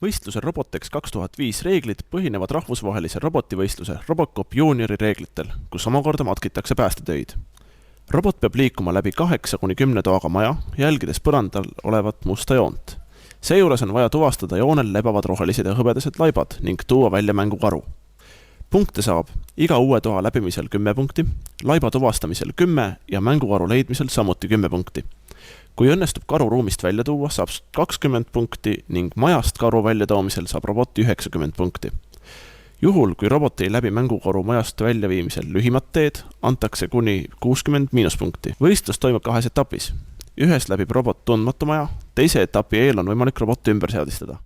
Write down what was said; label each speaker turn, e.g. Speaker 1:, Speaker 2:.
Speaker 1: Võistluse Robotex 2005 reeglid põhinevad rahvusvahelise robotivõistluse Robocop Juniori reeglitel, kus omakorda matkitakse päästetöid. Robot peab liikuma läbi 8–10 toaga maja, jälgides põrandal olevat musta joont. Seejuures on vaja tuvastada joonel lebavad rohelised ja hõbedased laibad ning tuua välja mängukaru. Punkte saab iga uue toa läbimisel 10 punkti, laiba tuvastamisel 10 ja mängukaru leidmisel samuti 10 punkti. Kui õnnestub karu ruumist välja tuua, saab 20 punkti ning majast karu välja toomisel saab robot 90 punkti. Juhul, kui robot ei läbi mängukaru majast väljaviimisel lühimat teed, antakse kuni 60 miinuspunkti. Võistlus toimub 2 etapis. Ühes läbib robot tundmatu maja, teise etapi eel on võimalik robot ümber seadistada.